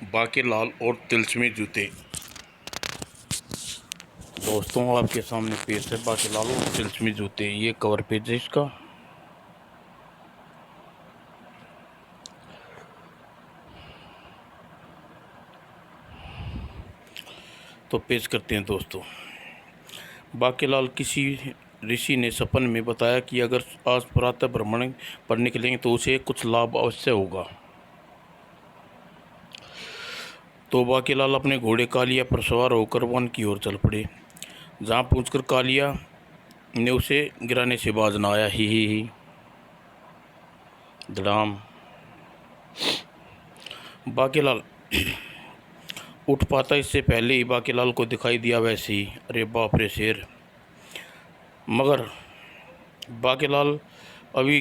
बाकेलाल और तिलस्मी जूते। दोस्तों आपके सामने पेज है बाकेलाल और तिलस्मी जूते। ये कवर पेज है इसका। तो पेश करते हैं दोस्तों। बाकेलाल, किसी ऋषि ने सपन में बताया कि अगर आज प्रातः भ्रमण पर निकलेंगे तो उसे कुछ लाभ अवश्य होगा। तो बाकेलाल अपने घोड़े कालिया पर सवार होकर वन की ओर चल पड़े। जहाँ पहुंचकर कालिया ने उसे गिराने से बाज न आया। ही धड़ाम। बाकेलाल उठ पाता इससे पहले ही बाकेलाल को दिखाई दिया वैसे ही। अरे बाप रे शेर! मगर बाकेलाल अभी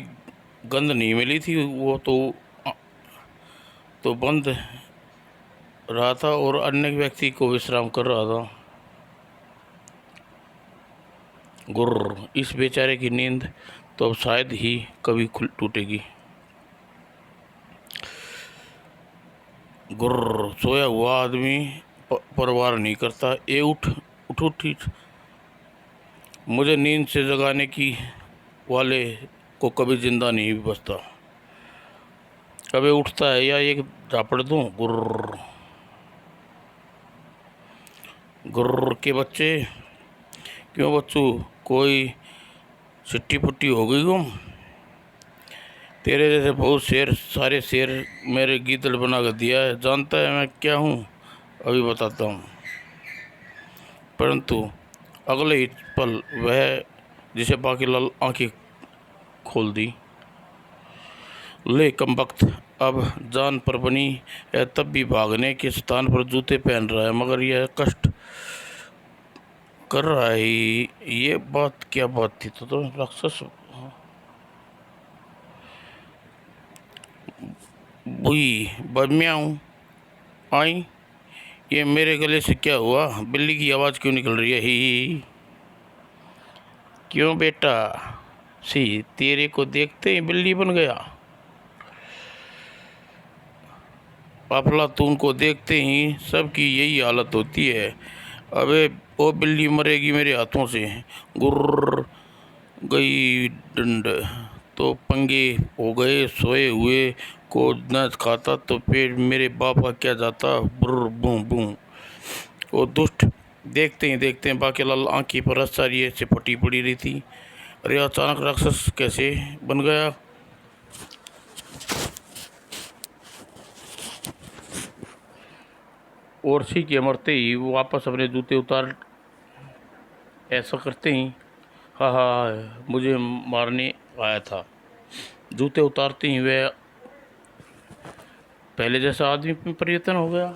गंध नहीं मिली थी। वो तो बंद रहा था और अन्य व्यक्ति को विश्राम कर रहा था। गुर्र! इस बेचारे की नींद तो अब शायद ही कभी टूटेगी। गुर्र! सोया हुआ आदमी परवार नहीं करता। ए उठ उठ उठ उठ। मुझे नींद से जगाने की वाले को कभी जिंदा नहीं बचता। कभी उठता है या एक झापड़ दूं। गुर्र गुर्र के बच्चे। क्यों बच्चू, कोई सिट्टी पुट्टी हो गई गुम? तेरे जैसे बहुत शेर, सारे शेर मेरे गीदड़ बना कर दिया है। जानता है मैं क्या हूँ? अभी बताता हूँ। परंतु अगले ही पल वह जिसे बाकेलाल आंखें खोल दी। ले कमबख्त, अब जान पर बनी है, तब भी भागने के स्थान पर जूते पहन रहा है, मगर यह कष्ट कर रहा है। ये बात क्या बात थी? तो राक्षस बुई बम्याऊं आई। ये मेरे गले से क्या हुआ? बिल्ली की आवाज़ क्यों निकल रही है? ही क्यों बेटा? सी तेरे को देखते ही बिल्ली बन गया। अफलातून को देखते ही सबकी यही हालत होती है। अबे वो बिल्ली मरेगी मेरे हाथों से। गुर्र गई डंड। तो पंगे हो गए। सोए हुए को न खाता तो फिर मेरे बाप का क्या जाता। बुर्र बूं बूं। वो दुष्ट देखते ही बाकेलाल आंखी पर रस्सारिये से फटी पड़ी रही थी। अरे अचानक राक्षस कैसे बन गया? और सी के मरते ही वो वापस अपने जूते उतार ऐसा करते ही हाँ हाँ मुझे मारने आया था। जूते उतारते ही वह पहले जैसा आदमी में परिवर्तन हो गया।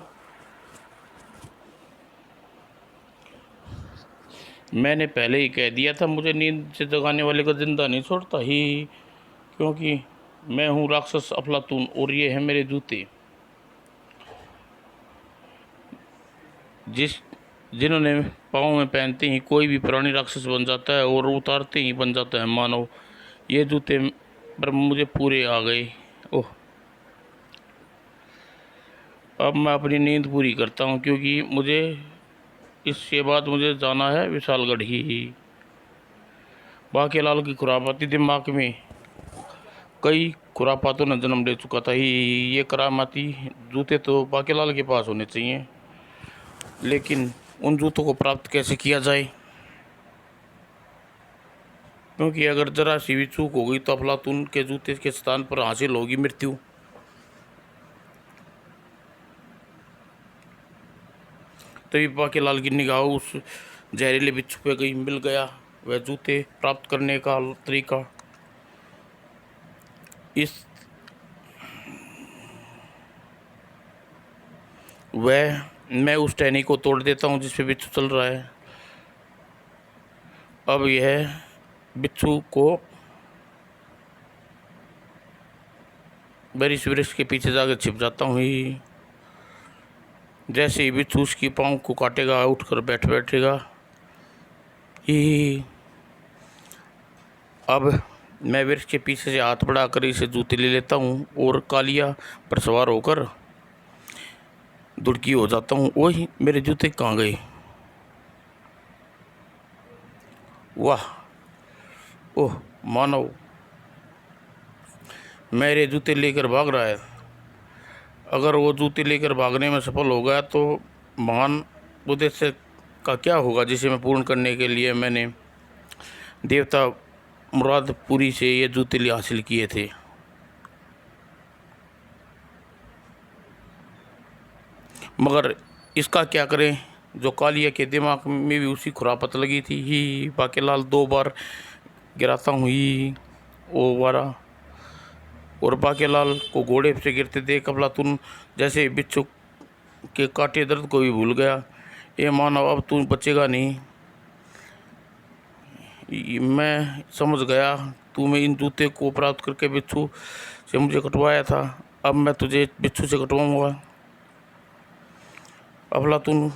मैंने पहले ही कह दिया था, मुझे नींद से जगाने वाले को जिंदा नहीं छोड़ता। ही क्योंकि मैं हूँ राक्षस अफलातून और ये है मेरे जूते। जिन्होंने पाँव में पहनते ही कोई भी प्राणी राक्षस बन जाता है और उतारते ही बन जाता है मानव। ये जूते पर मुझे पूरे आ गए। ओह, अब मैं अपनी नींद पूरी करता हूँ, क्योंकि मुझे इसके बाद मुझे जाना है विशालगढ़ ही। बाकेलाल की खुरापाती दिमाग में कई खुरापातों ने जन्म ले चुका था। ये करामाती जूते तो बाकेलाल के पास होने चाहिए, लेकिन उन जूतों को प्राप्त कैसे किया जाए? क्योंकि अगर जरा सी भी चूक हो गई तो अफलातून के जूते के स्थान पर हासिल होगी मृत्यु। तभी बाकेलाल की निगाह उस जहरीले बिच्छू पे गई। मिल गया वह जूते प्राप्त करने का तरीका। इस मैं उस टहनी को तोड़ देता हूँ जिस पे बिच्छू चल रहा है। अब यह बिच्छू को वृक्ष के पीछे जाकर छिप जाता हूँ। ही जैसे ही बिच्छू उसकी पाँव को काटेगा उठकर बैठेगा। ही अब मैं वृक्ष के पीछे से हाथ बढ़ाकर इसे जूते ले लेता हूँ और कालिया पर सवार होकर दुड़की हो जाता हूँ, वही मेरे जूते कहाँ गए। वाह, ओह मानव मेरे जूते लेकर भाग रहा है। अगर वो जूते लेकर भागने में सफल हो गया तो महान उद्देश्य का क्या होगा जिसे मैं पूर्ण करने के लिए मैंने देवता मुरादपुरी से ये जूते ले हासिल किए थे। मगर इसका क्या करें, जो कालिया के दिमाग में भी उसी खुरापत लगी थी ही। बाकीलाल 2 बार गिराता हूँ ही वो वारा। और बाकीलाल को घोड़े से गिरते देख अफलातून जैसे बिच्छू के काटे दर्द को भी भूल गया। ये मानव अब तू बचेगा नहीं, मैं समझ गया तूने इन जूते को प्राप्त करके बिच्छू से मुझे कटवाया था, अब मैं तुझे बिच्छू से कटवाऊंगा। अफलातून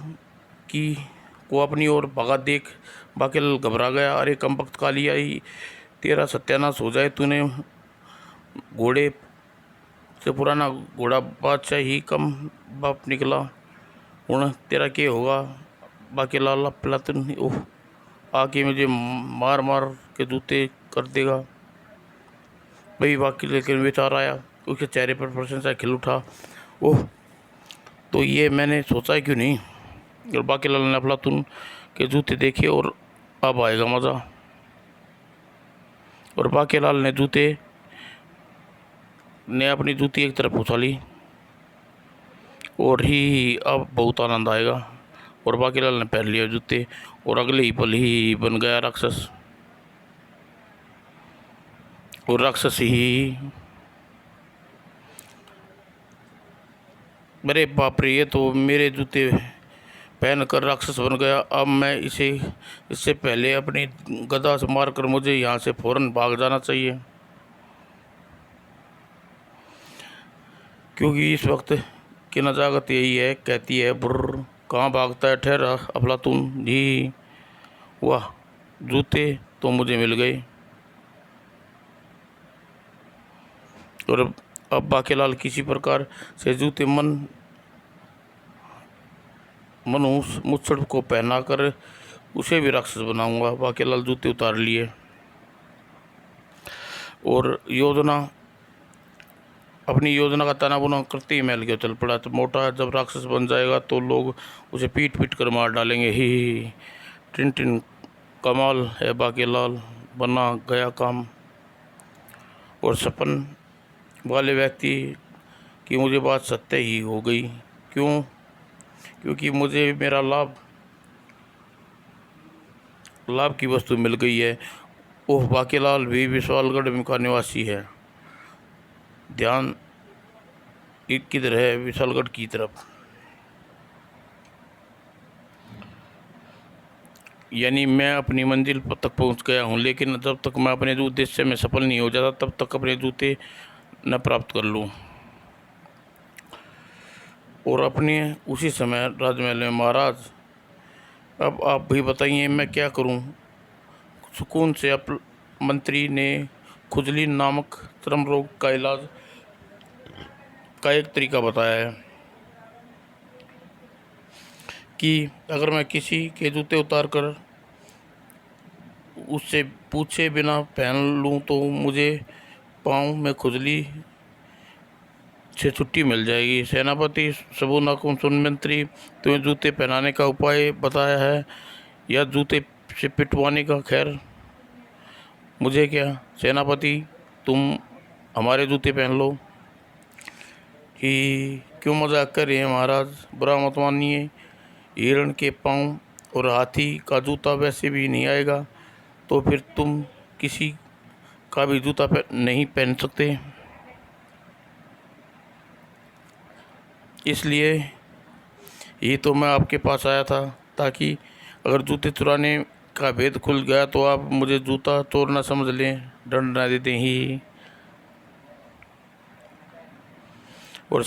की को अपनी ओर भगा देख बाकीलाल घबरा गया। अरे कमबख्त कालिया ही, तेरा सत्यानाश हो जाए। तूने घोड़े से पुराना घोड़ा बादशाह ही कम बाप निकला, हूँ तेरा क्या होगा। बाकीलाल अफलातून ओह आके मुझे मार मार के जूते कर देगा। भाई बाकी लेकिन विचार आया, उसके चेहरे पर प्रशंसा खिल उठा। ओह तो ये मैंने सोचा है क्यों नहीं। और बाकीलाल ने अफलातून के जूते देखे और अब आएगा मज़ा। और बाकीलाल ने अपनी जूती एक तरफ उछाली और ही अब बहुत आनंद आएगा। और बाकीलाल ने पहन लिया जूते और अगले ही पल ही बन गया राक्षस। और राक्षस ही, मेरे बाप रे, ये तो मेरे जूते पहन कर राक्षस बन गया। अब मैं इससे पहले अपनी गदा से मारकर मुझे यहाँ से फौरन भाग जाना चाहिए, क्योंकि इस वक्त की नजाकत यही है, कहती है बुर्र कहाँ भागता है, ठहरा अफलातून जी। वाह, जूते तो मुझे मिल गए। और अब बाकीलाल किसी प्रकार से जूते मनहूस मुच्छड़ को पहना कर उसे भी राक्षस बनाऊंगा। बाकीलाल जूते उतार लिए और अपनी योजना का ताना बुना करते ही महल के चल पड़ा। तो मोटा जब राक्षस बन जाएगा तो लोग उसे पीट पीट कर मार डालेंगे। ही टिन टिन कमाल है बाकीलाल, बना गया काम। और सपन वाले व्यक्ति की मुझे बात सत्य ही हो गई। क्यों? क्योंकि मुझे मेरा लाभ की वस्तु मिल गई है। ओह बाकीलाल भी विशालगढ़ का निवासी है। ध्यान किधर है? विशालगढ़ की तरफ। यानी मैं अपनी मंजिल तक पहुंच गया हूं, लेकिन जब तक मैं अपने उद्देश्य में सफल नहीं हो जाता तब तक अपने जूते न प्राप्त कर लूं। और अपने उसी समय राजमहल में महाराज, अब आप भी बताइए मैं क्या करूं। सुकून से मंत्री ने खुजली नामक चर्म रोग का इलाज का एक तरीका बताया है कि अगर मैं किसी के जूते उतार कर उससे पूछे बिना पहन लूं तो मुझे पाँव में खुजली से छुट्टी मिल जाएगी। सेनापति सबूनाकुन सुन मंत्री, तुम्हें जूते पहनाने का उपाय बताया है या जूते से पिटवाने का? खैर मुझे क्या सेनापति, तुम हमारे जूते पहन लो। कि क्यों मजाक कर रहे हैं महाराज, बुरा मत मानिए। हिरण के पाँव और हाथी का जूता वैसे भी नहीं आएगा, तो फिर तुम किसी का भी जूता नहीं पहन सकते। इसलिए ये तो मैं आपके पास आया था, ताकि अगर जूते चुराने का भेद खुल गया तो आप मुझे जूता चोर ना समझ लें, दंड ना देते ही। और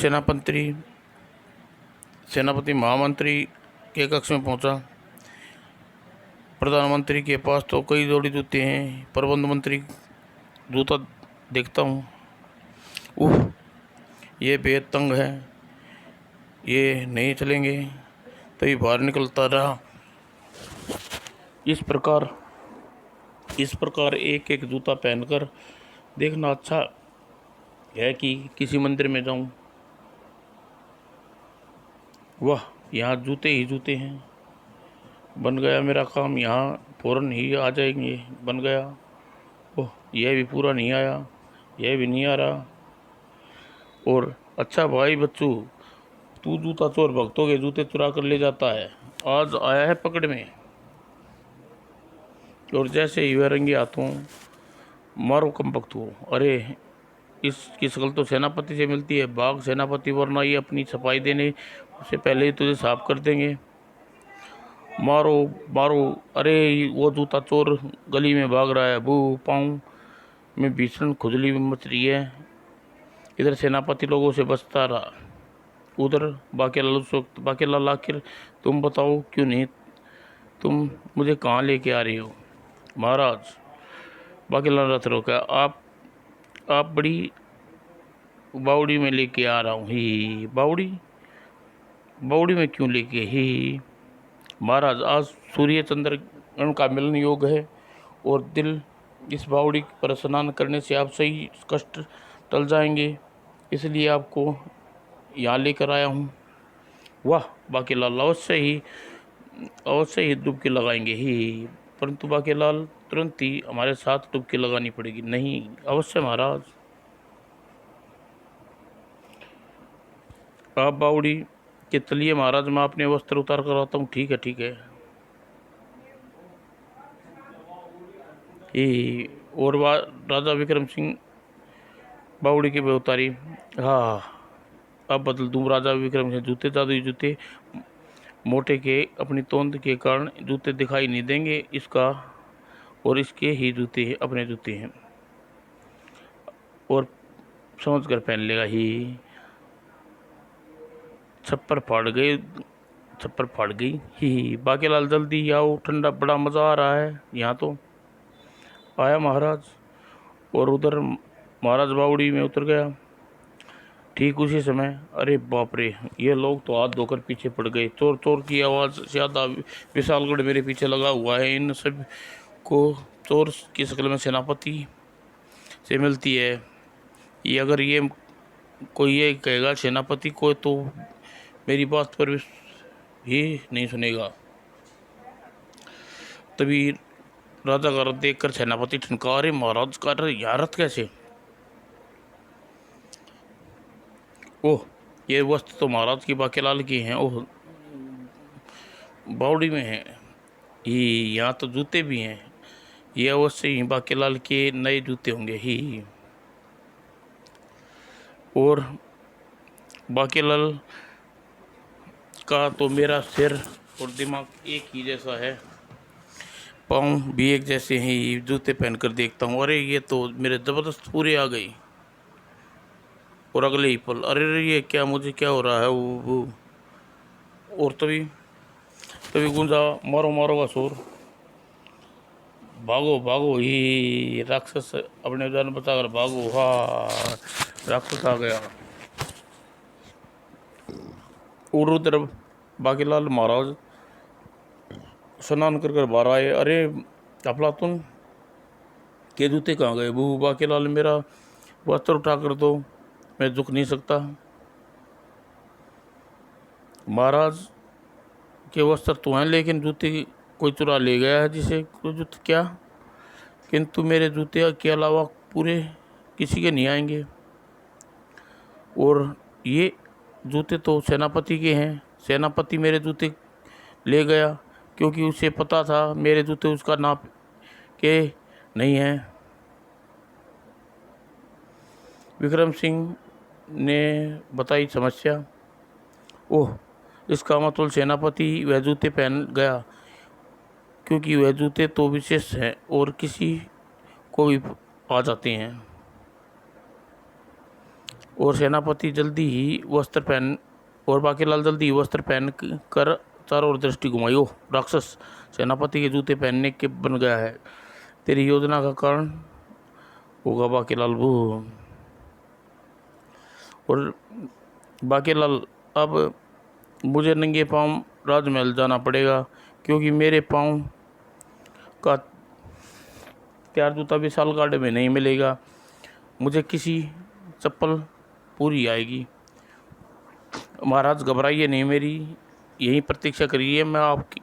सेनापति महामंत्री के कक्ष में पहुंचा। प्रधानमंत्री के पास तो कई जोड़ी जूते हैं, प्रबंध मंत्री जूता देखता हूँ, ये बेहद तंग है। ये नहीं चलेंगे। तभी बाहर निकलता रहा। इस प्रकार एक एक जूता पहनकर देखना अच्छा है कि किसी मंदिर में जाऊं। वाह, यहाँ जूते ही जूते हैं। बन गया मेरा काम, यहाँ फौरन ही आ जाएंगे। बन गया। ओह, यह भी पूरा नहीं आया, यह भी नहीं आ रहा। और अच्छा भाई बच्चू, तू जूता चोर भक्तों के जूते चुरा कर ले जाता है, आज आया है पकड़ में। और जैसे ही वह रंगे हाथों मारो कम भक्त हो। अरे, इसकी शकल तो सेनापति से मिलती है। भाग सेनापति, वरना ये अपनी सफाई देने उससे पहले ही तुझे साफ कर देंगे। मारो मारो। अरे, वो जूता चोर गली में भाग रहा है। बू, पाँव में भीषण खुजली मच रही है। इधर सेनापति लोगों से बचता रहा, उधर बाकेलाल उस वक्त। बाकेलाल, आखिर तुम बताओ क्यों नहीं, तुम मुझे कहाँ लेके आ रही हो? महाराज, बाकेलाल रथ रोका। आप बड़ी बावड़ी में लेके आ रहा हूँ। ही, बावड़ी? बावड़ी में क्यों लेके? ही महाराज, आज सूर्य चंद्र का मिलन योग है और दिल इस बावड़ी पर स्नान करने से आप सही कष्ट टल जाएंगे, इसलिए आपको यहाँ लेकर आया हूँ। वाह बाकेलाल, अवश्य ही डुबकी लगाएंगे। ही, परंतु बाकेलाल, तुरंत ही हमारे साथ डुबकी लगानी पड़ेगी। नहीं, अवश्य महाराज। आप बावड़ी के तलिए महाराज, मैं अपने वस्त्र उतार कर आता हूँ। ठीक है, ठीक है। ये और राजा विक्रम सिंह बावड़ी के पे उतारी। हाँ, अब बदल दूँ राजा विक्रम सिंह जूते, जादुई जूते मोटे के अपनी तोंद के कारण जूते दिखाई नहीं देंगे इसका, और इसके ही जूते हैं, अपने जूते हैं, और समझ कर पहन लेगा। ही छप्पर फाड़ गई। ही, बाकेलाल जल्दी आओ, ठंडा बड़ा मज़ा आ रहा है यहाँ तो। आया महाराज। और उधर महाराज बावड़ी में उतर गया। ठीक उसी समय, अरे बाप रे, ये लोग तो हाथ धोकर पीछे पड़ गए। चोर चोर की आवाज़ से ज़्यादा विशालगढ़ मेरे पीछे लगा हुआ है। इन सब को चोर की शक्ल में सेनापति से मिलती है। ये अगर ये कोई ये कहेगा सेनापति को, तो मेरी बात पर ही नहीं सुनेगा। तभी राजा का रथ देखकर सेनापति ठनका। अरे महाराज का रथ कैसे? ओह, ये वस्त्र तो महाराज की बाकेलाल की हैं। ओह, बावड़ी में है। ही, यहाँ तो जूते भी हैं। ये अवश्य ही बाकेलाल के नए जूते होंगे। ही, और बाकेलाल का तो मेरा सिर और दिमाग एक ही जैसा है, पाँव भी एक जैसे हैं। जूते पहनकर देखता हूँ, अरे ये तो मेरे ज़बरदस्त पूरे आ गई। और अगले ही पल, अरे ये क्या, मुझे क्या हो रहा है? वो और तभी तभी गूंजा, मारो मारो का शोर। भागो भागो। ही, राक्षस अपने जान बचाकर भागो। हाँ, राक्षस आ गया। और उधर बाकेलाल महाराज स्नान कर कर बाहर आए। अरे अफलातुन के जूते कहाँ गए? बू, बाकेलाल, मेरा वस्त्र उठा कर दो, मैं झुक नहीं सकता। महाराज के वस्त्र तो हैं, लेकिन जूते कोई चुरा ले गया है, जिसे जूते क्या, किंतु मेरे जूते के अलावा पूरे किसी के नहीं आएंगे। और ये जूते तो सेनापति के हैं। सेनापति मेरे जूते ले गया, क्योंकि उसे पता था मेरे जूते उसका नाप के नहीं हैं। विक्रम सिंह ने बताई समस्या। ओह, इसका मतलब सेनापति वह जूते पहन गया, क्योंकि वह जूते तो विशेष हैं और किसी को भी आ जाते हैं। और सेनापति जल्दी ही वस्त्र पहन और बाकेलाल जल्दी ही वस्त्र पहन कर चारों ओर दृष्टि घुमाई। ओह, राक्षस सेनापति के जूते पहनने के बन गया है। तेरी योजना का कारण होगा बाकेलाल। वो और बाकेलाल अब मुझे नंगे पाँव राजमहल जाना पड़ेगा, क्योंकि मेरे पाँव का तैयार जूता विशालगढ़ में नहीं मिलेगा। मुझे किसी चप्पल पूरी आएगी। महाराज घबराइए नहीं, मेरी यही प्रतीक्षा करिए। मैं आपकी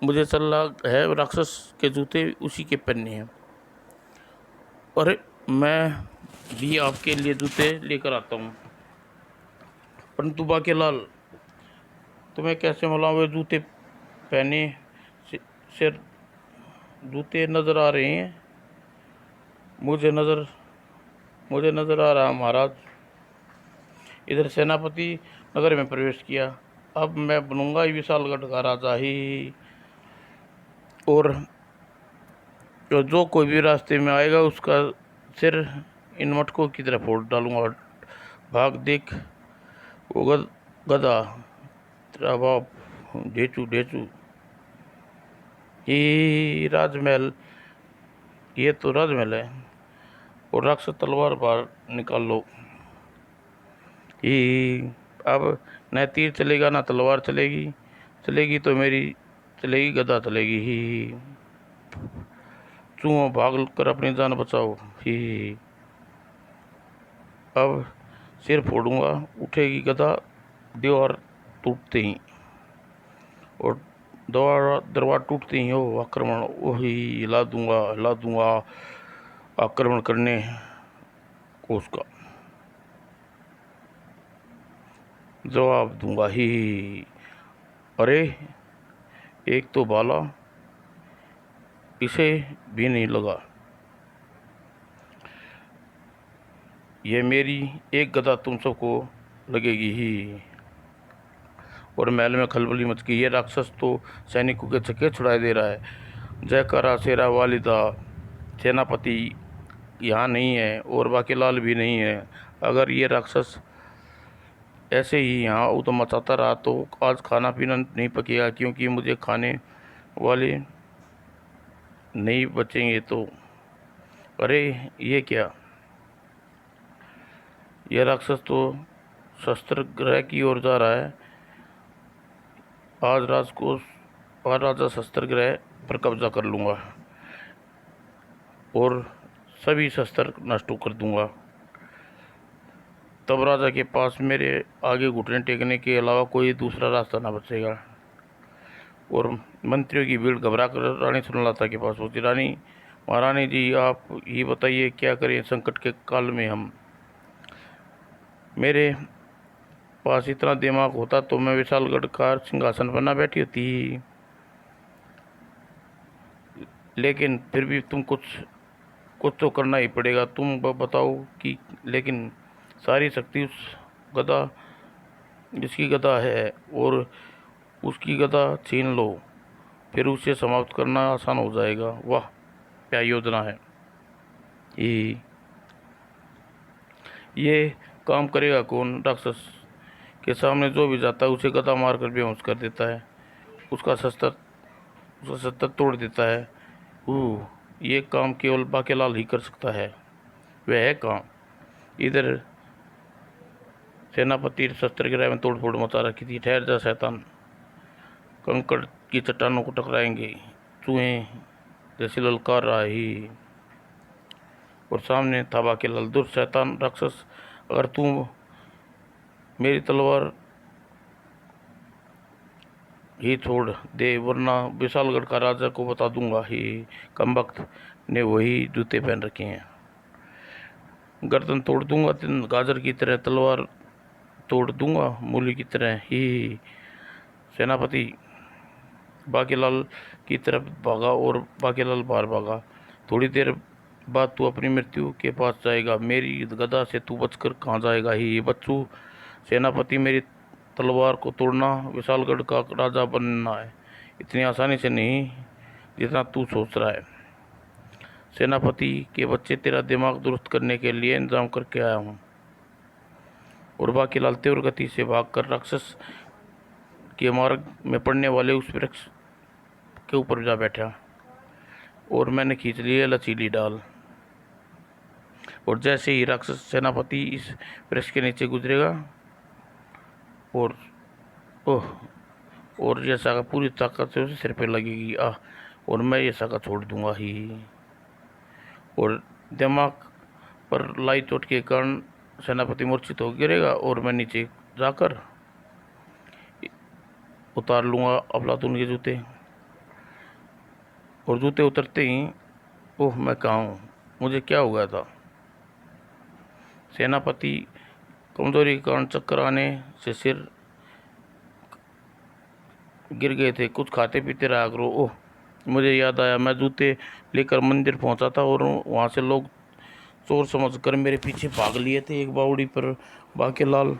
मुझे चल रहा है राक्षस के जूते उसी के पहनने हैं, और मैं भी आपके लिए जूते लेकर आता हूँ। परंतु बाकेलाल, तुम्हें कैसे मालूम वे जूते पहने सिर जूते नज़र आ रहे हैं? मुझे नज़र आ रहा महाराज। इधर सेनापति नगर में प्रवेश किया। अब मैं बनूंगा विशालगढ़ का राजा ही, और जो कोई भी रास्ते में आएगा उसका सिर इन मटकों की तरफ फोड़ डालूंगा। भाग देख वो गधा, तेरा बाप ढेचू ढेचू। ये राजमहल, ये तो राजमहल है। और राक्षस तलवार बाहर निकाल लो। ये अब न तीर चलेगा ना तलवार चलेगी। चलेगी तो मेरी चलेगी, गदा चलेगी ही। चूहो भाग कर अपनी जान बचाओ ही। अब सिर फोड़ूंगा, उठेगी गदा दीवार टूटते ही, और दरबार टूटते ही हो आक्रमण, वही हिला दूंगा आक्रमण करने को उसका जवाब दूंगा ही। अरे एक तो बाला इसे भी नहीं लगा। ये मेरी एक गदा तुम सबको लगेगी ही। और महल में खलबली मच गई। ये राक्षस तो सैनिकों के चक्के छुड़ाई दे रहा है। जयकारा शेरा वालिदा, सेनापति यहाँ नहीं है और बाकेलाल भी नहीं है। अगर ये राक्षस ऐसे ही यहाँ उतम मचाता रहा तो आज खाना पीना नहीं पकेगा, क्योंकि मुझे खाने वाले नहीं बचेंगे तो। अरे ये क्या, यह राक्षस तो शस्त्र ग्रह की ओर जा रहा है। आज राजा शस्त्र ग्रह पर कब्जा कर लूँगा और सभी शस्त्र नष्ट कर दूंगा। तब राजा के पास मेरे आगे घुटने टेकने के अलावा कोई दूसरा रास्ता ना बचेगा। और मंत्रियों की भीड़ घबरा कर रानी सुनलता के पास पहुंची। रानी, महारानी जी, आप ही बताइए क्या करें संकट के काल में हम। मेरे पास इतना दिमाग होता तो मैं विशालगढ़ का सिंहासन पर ना बैठी होती, लेकिन फिर भी तुम कुछ तो करना ही पड़ेगा। तुम बताओ कि, लेकिन सारी शक्ति उस गदा, जिसकी गदा है, और उसकी गदा छीन लो, फिर उसे समाप्त करना आसान हो जाएगा। वाह क्या योजना है। ये काम करेगा कौन? राक्षस के सामने जो भी जाता है उसे गदा मारकर बेहोश कर देता है, उसका शस्त्र तोड़ देता है। ये काम केवल बाकेलाल ही कर सकता है। वह है काम। इधर सेनापति शस्त्र गिराए में तोड़फोड़ मचा रखी थी। ठहर जा शैतान, कंकड़ की चट्टानों को टकराएंगे। चूहे जैसे ललकार रहा ही, और सामने था बाकेलाल। दुष्ट शैतान राक्षस, अगर तू मेरी तलवार ही छोड़ दे, वरना विशालगढ़ का राजा को बता दूंगा ही कमबख्त ने वही जूते पहन रखे हैं। गर्दन तोड़ दूंगा गाजर की तरह, तलवार तोड़ दूंगा मूली की तरह ही। सेनापति बाकेलाल की तरफ भागा और बाकेलाल बाहर भागा। थोड़ी देर बाद तू अपनी मृत्यु के पास जाएगा। मेरी गदा से तू बचकर कहाँ जाएगा ही बच्चू। सेनापति, मेरी तलवार को तोड़ना विशालगढ़ का राजा बनना है, इतनी आसानी से नहीं जितना तू सोच रहा है। सेनापति के बच्चे, तेरा दिमाग दुरुस्त करने के लिए इंतजाम करके आया हूँ। और बाकेलाल तीव्र गति से भागकर राक्षस के मार्ग में पड़ने वाले उस वृक्ष के ऊपर जा बैठा, और मैंने खींच ली है लचीली डाल। और जैसे ही राक्षस सेनापति इस वृक्ष के नीचे गुजरेगा और ओह, और ये साका पूरी ताकत से उसे सिर पे लगेगी। और मैं ये साका छोड़ दूंगा ही। और दिमाग पर लाई चोट के कारण सेनापति मूर्छित हो गिरेगा और मैं नीचे जाकर उतार लूंगा अफलातून के जूते। और जूते उतरते ही ओह, मैं कहाँ हूँ, मुझे क्या हो गया था। सेनापति कमजोरी के कारण चक्कर आने से सिर गिर गए थे। कुछ खाते पीते रहा करो। ओह, मुझे याद आया, मैं जूते लेकर मंदिर पहुंचा था और वहां से लोग चोर समझकर मेरे पीछे भाग लिए थे। एक बावड़ी पर बाकेलाल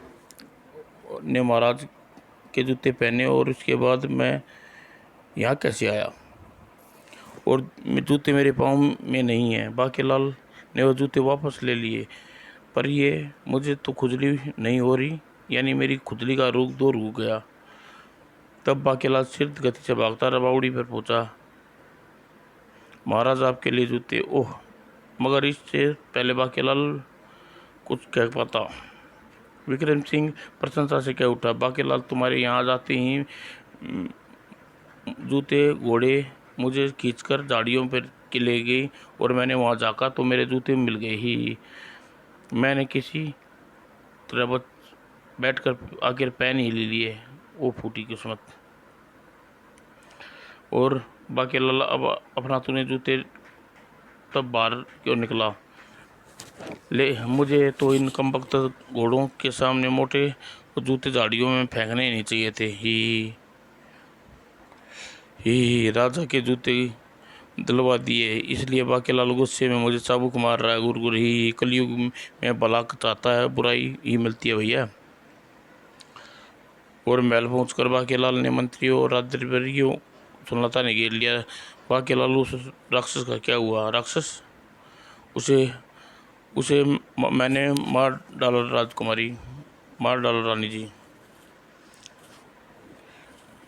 ने महाराज के जूते पहने और इसके बाद मैं यहाँ कैसे आया और जूते मेरे पाँव में नहीं है। बाकेलाल ने वो जूते वापस ले लिए, पर ये मुझे तो खुजली नहीं हो रही, यानी मेरी खुजली का रोग दूर हो गया। तब बाकेलाल शीघ्र गति से भागता रहा बावड़ी पर पहुंचा। महाराज, आपके लिए जूते। ओह, मगर इससे पहले बाकेलाल कुछ कह पाता, विक्रम सिंह प्रशंसा से कह उठा, बाकेलाल, तुम्हारे यहाँ जाते ही जूते घोड़े मुझे खींचकर झाड़ियों पर के ले गई और मैंने वहाँ जाकर तो मेरे जूते मिल गए ही। मैंने किसी तरह बैठकर आखिर पैन ही ले लिए। वो फूटी किस्मत। और बाकेलाल अब अपना तूने जूते तब बाहर क्यों निकला। ले, मुझे तो इन कमबख्त घोड़ों के सामने मोटे जूते झाड़ियों में फेंकने ही नहीं चाहिए थे। ही राजा के जूते दिलवा दिए, इसलिए बाकेलाल गुस्से में मुझे चाबुक मार रहा है। गुरगुर ही कलयुग में भला चाहता है, बुराई ही मिलती है भैया। और महल पहुंचकर बाकेलाल ने मंत्रियों और राज्यवर्गियों सुनलता ने घेर लिया। बाकेलाल, उस राक्षस का क्या हुआ। राक्षस, उसे उसे मैंने मार डाला राजकुमारी, मार डाला रानी जी।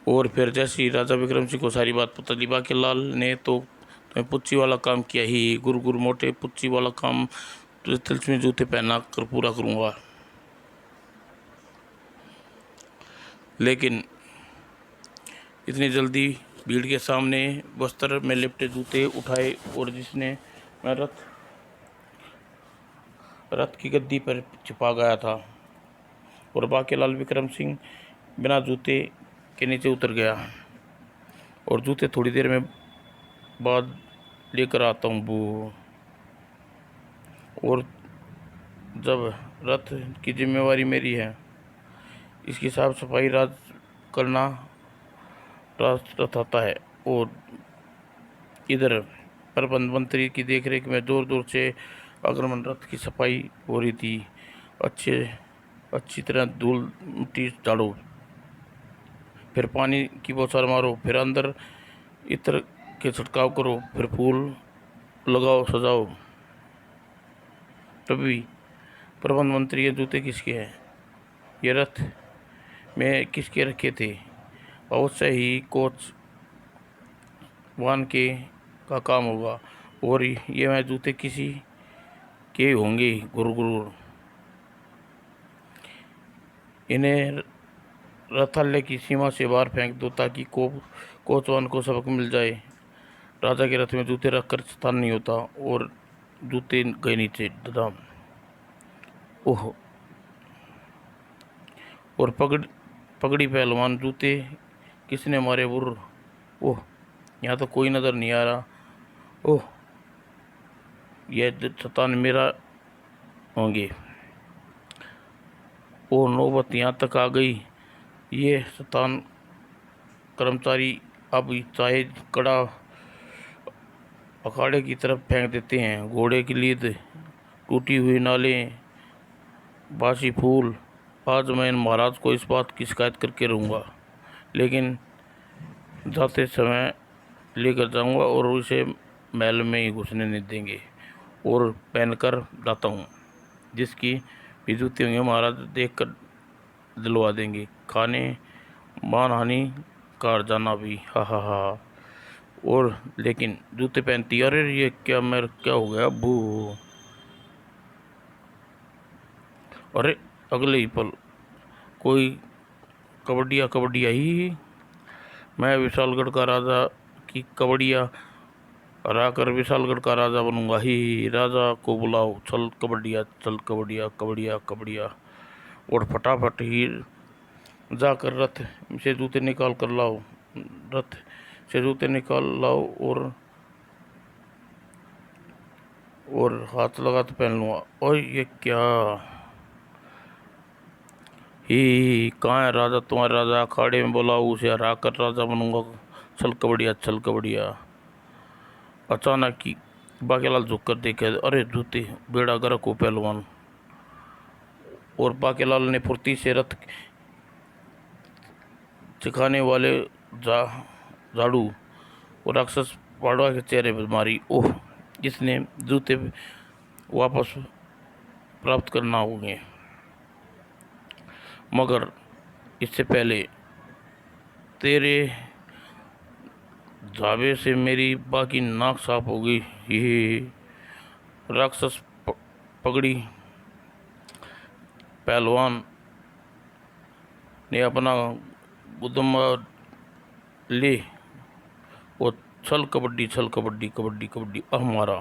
और फिर जैसे ही राजा विक्रम सिंह को सारी बात पता चली, बाकेलाल ने तो तुम्हें पुच्ची वाला काम किया ही। गुरगुर मोटे, पुच्ची वाला काम तुझे तिलस्मी जूते पहना कर पूरा करूंगा। लेकिन इतनी जल्दी भीड़ के सामने बस्तर में लिपटे जूते उठाए और जिसने मैं रथ की गद्दी पर छिपा गया था। और बाकेलाल विक्रम सिंह बिना जूते के नीचे उतर गया। और जूते थोड़ी देर में बाद लेकर आता हूँ बू। और जब रथ की जिम्मेवारी मेरी है, इसकी साफ सफाई राज करना रथ आता है। और इधर प्रबंध मंत्री की देखरेख में जोर जोर से आक्रमण रथ की सफाई हो रही थी। अच्छी तरह धूल मिट्टी झाड़ो, फिर पानी की बौछार मारो, फिर अंदर इत्र के छिड़काव करो, फिर फूल लगाओ, सजाओ। तभी प्रबंध मंत्री, ये जूते किसके हैं, ये रथ में किसके रखे थे। अवश्य ही कोच वान के का काम होगा और ये मैं जूते किसी के होंगे। गुरु इन्हें रथालय की सीमा से बाहर फेंक दो ताकि कोचवान को सबक मिल जाए। राजा के रथ में जूते रखकर स्थान नहीं होता। और जूते गए नीचे दाम। ओह, और पगड़ी पहलवान, जूते किसने मारे बुर्र। ओह, यहाँ तो कोई नज़र नहीं आ रहा। ओह, यह शतान मेरा होंगे। ओह, नौबत यहाँ तक आ गई। ये शतान कर्मचारी अब चाहे कड़ा अखाड़े की तरफ फेंक देते हैं। घोड़े की लीद, टूटी हुई नालें, बासी फूल। आज मैं इन महाराज को इस बात की शिकायत करके रहूँगा, लेकिन जाते समय लेकर जाऊँगा और उसे महल में ही घुसने नहीं देंगे। और पहनकर जाता हूँ, जिसकी भी जूती होंगे महाराज देख कर दिलवा देंगे। खाने मानहानि कार जाना भी, हा हा हा। और लेकिन जूते पहनती, अरे ये क्या, मेरा क्या हो गया बू। अरे अगले ही पल कोई कबड्डिया कबड्डिया ही, मैं विशालगढ़ का राजा की कबड्डिया हरा कर विशालगढ़ का राजा बनूंगा ही। राजा को बुलाओ, चल कबड्डिया चल कबड्डिया कबड्डिया कबड्डिया। और फटाफट ही जाकर रथ से जूते निकाल कर लाओ, रथ से जूते निकाल लाओ और हाथ लगा तो पहन लूँगा। और ये क्या ही, कहाँ है राजा? तुम्हारा राजा अखाड़े में बुलाओ, उसे हरा कर राजा बनूंगा, चल कबड्डिया चल कबड्डिया। अचानक ही बाकेलाल झुक कर देखे, अरे जूते, बेड़ा गर्क हो पहलवान। और बाकेलाल ने फुर्ती से रथ सिखाने वाले झाड़ू और राक्षस पाड़वा के चेहरे पर मारी। ओह, इसने जूते वापस प्राप्त करना होंगे, मगर इससे पहले तेरे झावे से मेरी बाकी नाक साफ हो गई। ये राक्षस पगड़ी पहलवान ने अपना उद्यम ले और छल कबड्डी छल कबड्डी कबड्डी कबड्डी हमारा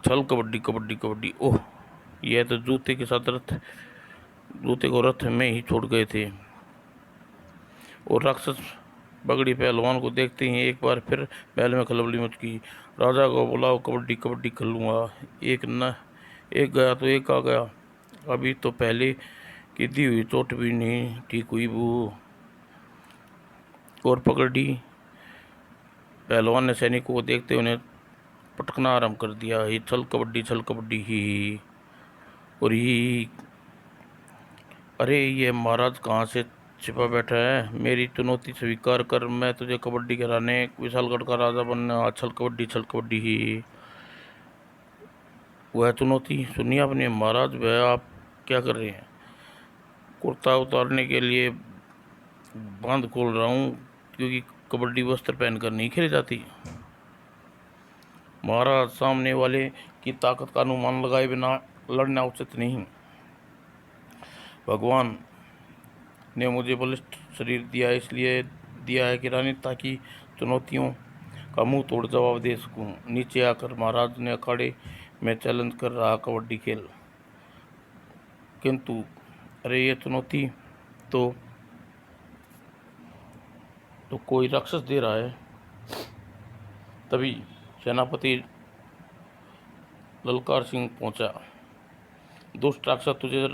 छल कबड्डी कबड्डी कबड्डी। ओह, यह तो जूते के साथ जूते को रथ में ही छोड़ गए थे। और राक्षस पगड़ी पहलवान को देखते ही एक बार फिर महल में खलबली मच गई। राजा को बुलाओ, कबड्डी कबड्डी खेलूँगा। एक गया तो एक आ गया, अभी तो पहले की दी हुई चोट भी नहीं ठीक हुई वो। और पगड़ी पहलवान ने सैनिकों को देखते उन्हें पटकना आरंभ कर दिया, ही छल कबड्डी ही। और ही, अरे ये महाराज कहाँ से छिपा बैठा है? मेरी चुनौती स्वीकार कर, मैं तुझे कबड्डी कराने विशालगढ़ का राजा बनना, छल कबड्डी ही। वह चुनौती सुनिए आपने? महाराज वह आप क्या कर रहे हैं? कुर्ता उतारने के लिए बांध खोल रहा हूँ, क्योंकि कबड्डी वस्त्र पहनकर नहीं खेली जाती। महाराज, सामने वाले की ताकत का अनुमान लगाए बिना लड़ना उचित नहीं। भगवान ने मुझे बलिष्ठ शरीर दिया, इसलिए दिया है कि रानी, ताकि चुनौतियों का मुंह तोड़ जवाब दे सकूं। नीचे आकर महाराज ने अखाड़े में चैलेंज कर रहा कबड्डी खेल, किंतु अरे ये चुनौती तो कोई राक्षस दे रहा है। तभी सेनापति ललकार सिंह पहुंचा। दुष्ट राक्षस, तुझे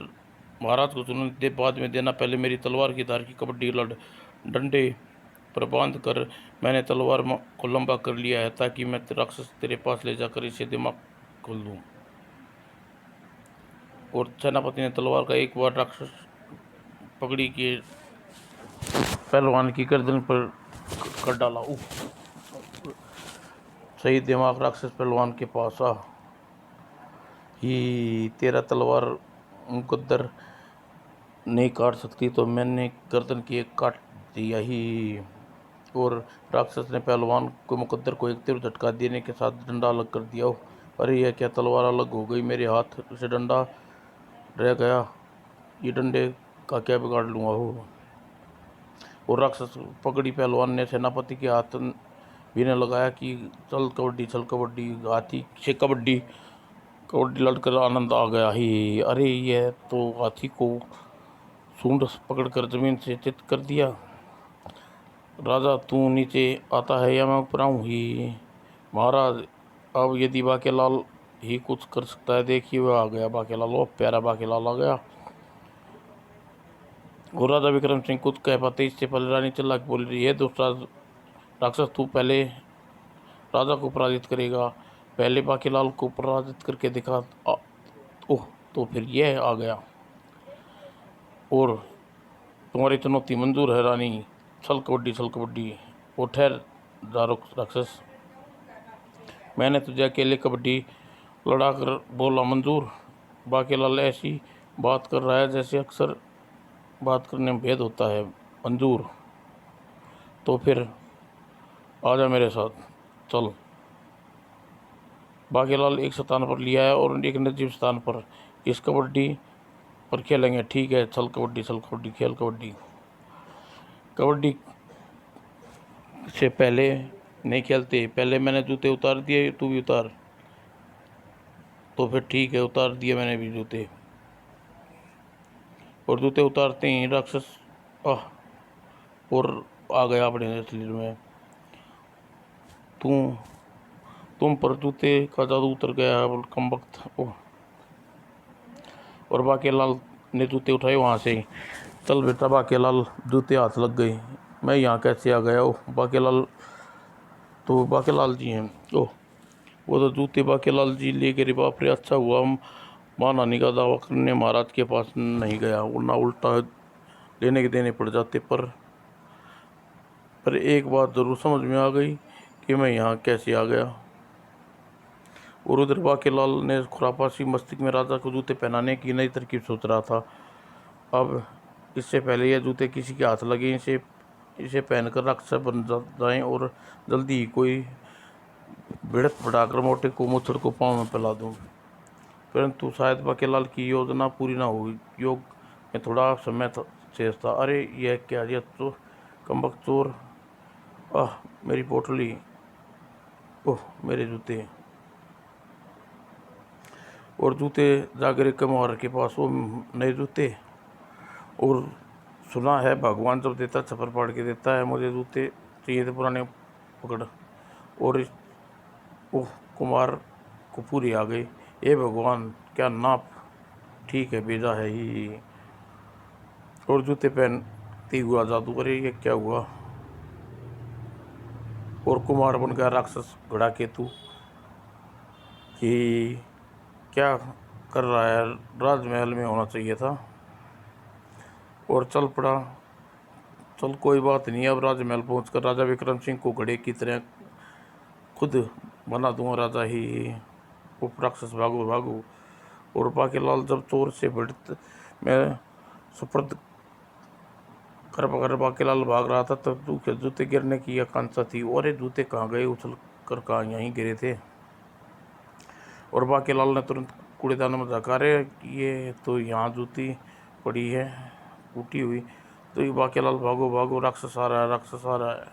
महाराज को चुनौती दे बाद में देना, पहले मेरी तलवार की धार की कबड्डी लड़। डंडे पर बांध कर मैंने तलवार को लंबा कर लिया है, ताकि मैं राक्षस तेरे पास ले जाकर इसे दिमाग खोल दूं। और सेनापति ने तलवार का एक बार राक्षस पगड़ी के पहलवान की गर्दन पर कर डाला। सही दिमाग राक्षस पहलवान के पास आ ही। तेरा तलवार मुकद्दर नहीं काट सकती, तो मैंने गर्दन की एक काट दिया ही। और राक्षस ने पहलवान को मुकद्दर को एक तीर झटका देने के साथ डंडा अलग कर दिया। अरे यह क्या, तलवार अलग हो गई, मेरे हाथ से डंडा रह गया, ये डंडे का क्या बिगाड़ लूँगा हो। और राक्षस पगड़ी पहलवान ने सेनापति के हाथ भी ने लगाया कि चल कबड्डी। हाथी से कबड्डी लड़कर आनंद आ गया ही। अरे यह तो हाथी को सूंड पकड़कर जमीन से चित कर दिया। राजा, तू नीचे आता है या मैं ऊपर आऊँ ही? महाराज, अब यदि बाकेलाल ही कुछ कर सकता है, देखिए वह आ गया बाकेलाल। ओ प्यारा बाकेलाल आ गया। और राजा विक्रम सिंह कुछ कह पाते इससे पहले रानी चिल्ला के बोल रही है, दूसरा राक्षस, तू पहले राजा को पराजित करेगा, पहले बाकेलाल को पराजित करके दिखा। ओह, तो फिर यह आ गया। और तुम्हारी चुनौती मंजूर है रानी, छल कबड्डी। वो ठहर जा राक्षस, मैंने तुझे अकेले कबड्डी लड़ाकर बोला मंजूर। बाकेलाल ऐसी बात कर रहा है जैसे अक्सर बात करने में भेद होता है। मंजूर, तो फिर आजा मेरे साथ, चल। बाकेलाल एक स्थान पर लिया है और एक निर्जीव स्थान पर। इस कबड्डी और खेलेंगे, ठीक है, चल कबड्डी खेल कबड्डी। कबड्डी से पहले नहीं खेलते, पहले मैंने जूते उतार दिए, तू भी उतार। तो फिर ठीक है, उतार दिए मैंने भी जूते। और जूते उतारते ही राक्षस आह और आ गया अपने शरीर में। तुम पर जूते का जादू उतर गया है कम वक्त। ओह, और बाकेलाल ने जूते उठाए वहाँ से। चल बेटा बाकेलाल, जूते हाथ लग गए, मैं यहाँ कैसे आ गया। ओह बाकेलाल, तो बाकेलाल जी हैं। ओह, वो तो जूते बाकेलाल जी ले गए। बाप रे, अच्छा हुआ हम मां नानी का दावा करने महाराज के पास नहीं गया, वरना उल्टा लेने के देने पड़ जाते। पर एक बात जरूर समझ में आ गई कि मैं यहाँ कैसे आ गया। और उधर बाकेलाल ने खुरापासी मस्तिष्क में राजा को जूते पहनाने की नई तरकीब सोच रहा था। अब इससे पहले यह जूते किसी के हाथ लगे, इसे पहनकर राक्षस बन जाएं और जल्दी ही कोई भिड़त बढ़ाकर मोटे को मुच्छड़ को पाँव में फैला दूं। परंतु शायद बाकेलाल की योजना पूरी ना हुई। योग में थोड़ा समय शेष था। अरे यह क्या, यह तो कमबख्त चोर। आह मेरी पोटली, ओह मेरे जूते। और जूते जागरे कमौर के पास वो नए जूते। और सुना है भगवान जब देता छप्पर फाड़ के देता है। मुझे जूते चाहिए थे पुराने पकड़। और ओह कुमार को पूरी आ गई। ए भगवान, क्या नाप ठीक है भेजा है ही। और जूते पहनती हुआ जादू, अरे ये क्या हुआ। और कुमार बन गया राक्षस घड़ा केतु कि क्या कर रहा है, राजमहल में होना चाहिए था। और चल पड़ा। चल कोई बात नहीं, अब राजमहल पहुंचकर राजा विक्रम सिंह को घड़े की तरह खुद बना दूंगा राजा ही। उप राक्षस भागो भागो। और बाकेलाल जब चोर से भिड़त में सुपर्द कर बाकेलाल भाग रहा था तब जूते गिरने की आकांक्षा थी। और ये जूते कहाँ गए, उछल कर कहाँ यहीं गिरे थे। और बाकेलाल ने तुरंत कूड़ेदान में झाँका, रे ये तो यहाँ जूती पड़ी है टूटी हुई। तो ये बाकेलाल भागो भागो, राक्षस आ रहा है, राक्षस आ रहा है।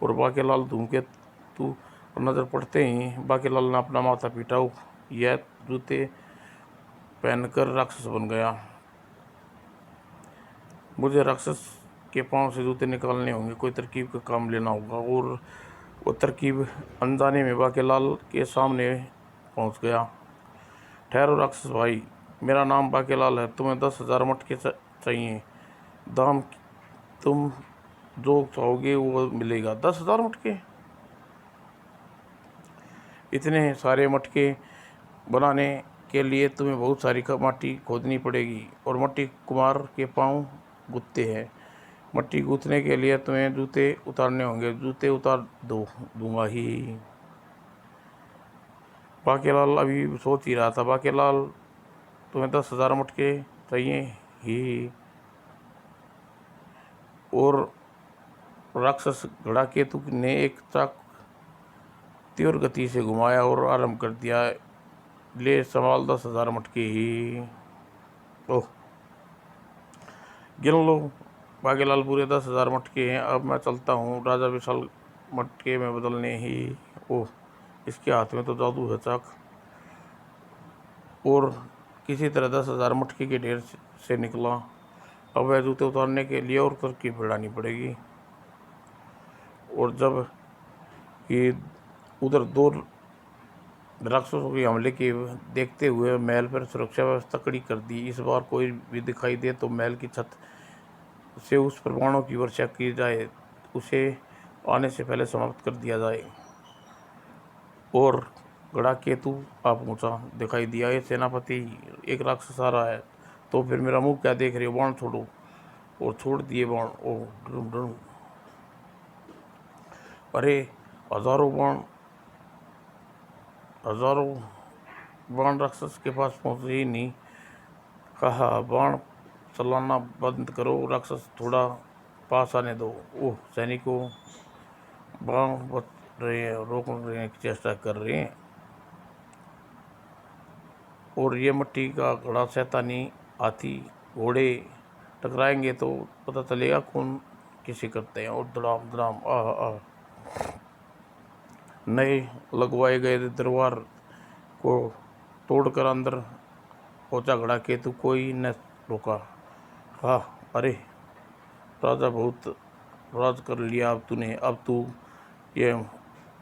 और बाकेलाल धूमकेतु पर नजर पड़ते ही बाकेलाल ने अपना माथा पीटा। यह जूते पहनकर राक्षस बन गया। मुझे राक्षस के पांव से जूते निकालने होंगे, कोई तरकीब का काम लेना होगा। और वो तरकीब अनजाने में बाकेलाल के सामने पहुंच गया। ठहरो राक्षस भाई, मेरा नाम बाकेलाल है, तुम्हें 10,000 मटके चाहिए। दाम तुम जो चाहोगे वो मिलेगा। 10,000 मटके? इतने सारे मटके बनाने के लिए तुम्हें बहुत सारी माटी खोदनी पड़ेगी। और मट्टी कुमार के पांव गुत्ते हैं। मट्टी गूंथने के लिए तुम्हें जूते उतारने होंगे, जूते उतार दूंगा ही। बाकेलाल अभी सोच ही रहा था। बाकेलाल, तुम्हें 10,000 मटके चाहिए ही। और राक्षस घड़ा केतु ने एक चाक तीव्र गति से घुमाया और आरंभ कर दिया, ले संभाल 10,000 मटके ही। ओह गिन लो बाकेलाल, पूरे 10,000 मटके हैं। अब मैं चलता हूँ राजा विशाल मटके में बदलने ही। ओह इसके हाथ में तो जादू है चाक। और किसी तरह 10,000 मटके के ढेर से निकला। अब वह जूते उतारने के लिए और तरकीब बढ़ानी पड़ेगी। और जब कि उधर दो राक्षसों के हमले के देखते हुए महल पर सुरक्षा व्यवस्था कड़ी कर दी। इस बार कोई भी दिखाई दे तो महल की छत से उस पर बाणों की वर्षा की जाए, उसे आने से पहले समाप्त कर दिया जाए। और घड़ा केतु आ पहुंचा। दिखाई दिया ये सेनापति, एक राक्षस आ रहा है। तो फिर मेरा मुंह क्या देख रहे हो, बाण छोड़ो। और छोड़ दिए बाण। ओह ड्रुम ड्रुम, अरे हजारों बाण राक्षस के पास पहुंचे ही नहीं। कहा बाण चलाना बंद करो, राक्षस थोड़ा पास आने दो। ओह सैनिकों, बाण बच रहे हैं, रोकने की चेष्टा कर रहे हैं। और ये मिट्टी का घड़ा शैतानी हाथी घोड़े टकराएंगे तो पता चलेगा कौन किसे करते हैं। और धड़ाम धड़ाम आह आह नए लगवाए गए दरबार को तोड़कर अंदर पहुंचा खड़ा केतु, कोई न रोका। हाँ, अरे राजा, बहुत राज कर लिया अब तूने, अब तू ये